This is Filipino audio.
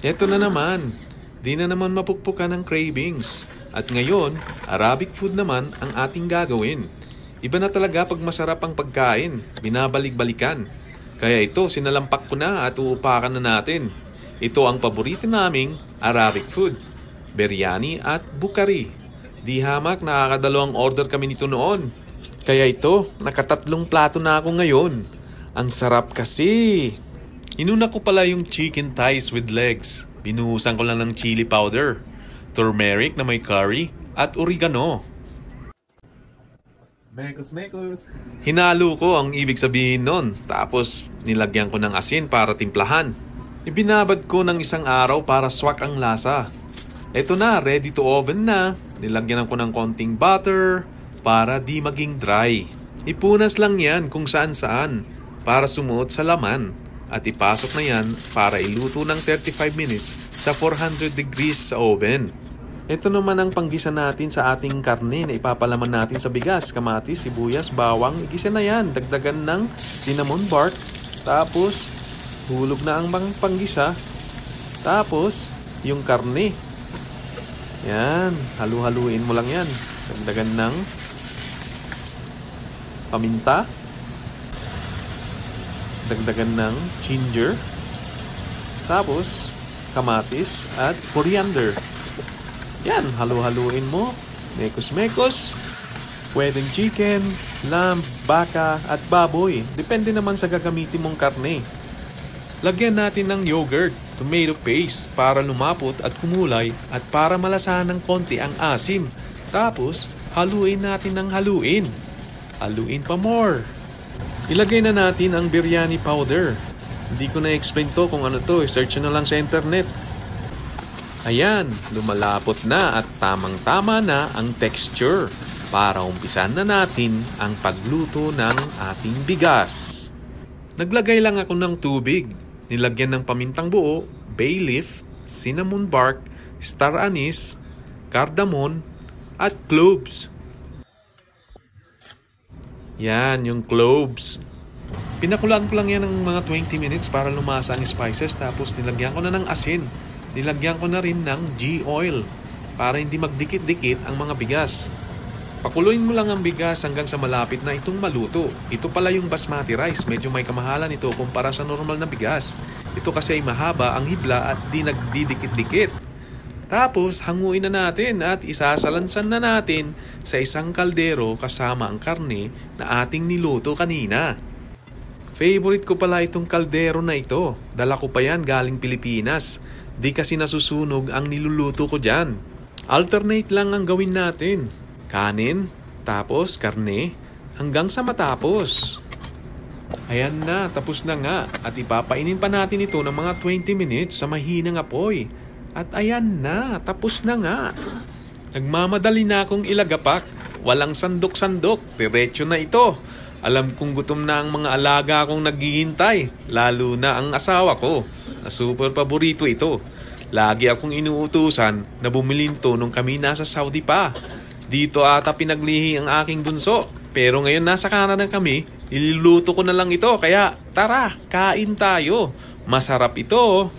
Eto na naman, di na naman mapukpukan ng cravings. At ngayon, Arabic food naman ang ating gagawin. Iba na talaga pag masarap ang pagkain, binabalik-balikan. Kaya ito, sinalampak ko na at uupakan na natin. Ito ang paborito naming Arabic food, biryani at bukari. Di hamak, nakakadalawang order kami nito noon. Kaya ito, nakatatlong plato na ako ngayon. Ang sarap kasi. Inuna ko pala yung chicken thighs with legs. Binuhusan ko lang ng chili powder, turmeric na may curry, at oregano. Mekos. Hinalo ko ang ibig sabihin nun. Tapos nilagyan ko ng asin para timplahan. Ibinabad ko ng isang araw para swak ang lasa. Eto na, ready to oven na. Nilagyan ko ng konting butter para di maging dry. Ipunas lang yan kung saan-saan para sumuot sa laman. At ipasok na yan para iluto ng 35 minutes sa 400 degrees sa oven. Ito naman ang panggisa natin sa ating karne na ipapalaman natin sa bigas, kamatis, sibuyas, bawang. Igisa na yan, dagdagan ng cinnamon bark. Tapos, hulog na ang panggisa. Tapos, yung karne. Yan, halu-haluin mo lang yan. Dagdagan ng paminta. Dagdagan ng ginger, tapos kamatis at coriander. Yan, halu-haluin mo. Mekos-mekos. Pwedeng chicken, lamb, baka at baboy. Depende naman sa gagamitin mong karne. Lagyan natin ng yogurt, tomato paste para lumapot at kumulay at para malasahan ng konti ang asim. Tapos, haluin natin ng haluin. Haluin pa more. Ilagay na natin ang biryani powder. Hindi ko na-explain to kung ano to. Search na lang sa internet. Ayan, lumalapot na at tamang-tama na ang texture para umpisan na natin ang pagluto ng ating bigas. Naglagay lang ako ng tubig. Nilagyan ng pamintang buo, bay leaf, cinnamon bark, star anise, cardamom, at cloves. Yan, yung cloves. Pinakulaan ko lang yan ng mga 20 minutes para lumasa ang spices. Tapos nilagyan ko na ng asin. Nilagyan ko na rin ng ghee oil para hindi magdikit-dikit ang mga bigas. Pakuluin mo lang ang bigas hanggang sa malapit na itong maluto. Ito pala yung basmati rice. Medyo may kamahalan ito kumpara sa normal na bigas. Ito kasi ay mahaba ang hibla at di nagdidikit-dikit. Tapos, hanguin na natin at isasalansan na natin sa isang kaldero kasama ang karne na ating niluto kanina. Favorite ko pala itong kaldero na ito. Dala ko pa yan galing Pilipinas. Di kasi nasusunog ang niluluto ko dyan. Alternate lang ang gawin natin. Kanin, tapos karne, hanggang sa matapos. Ayan na, tapos na nga. At ipapainin pa natin ito ng mga 20 minutes sa mahinang apoy. At ayan na, tapos na nga. Nagmamadali na akong ilagapak. Walang sandok-sandok, diretso na ito. Alam kong gutom na ang mga alaga akong naghihintay, lalo na ang asawa ko, na super paborito ito. Lagi akong inuutusan na bumili nito nung kami nasa Saudi pa. Dito ata pinaglihi ang aking bunso. Pero ngayon nasa Canada kami, niluluto ko na lang ito. Kaya tara, kain tayo. Masarap ito.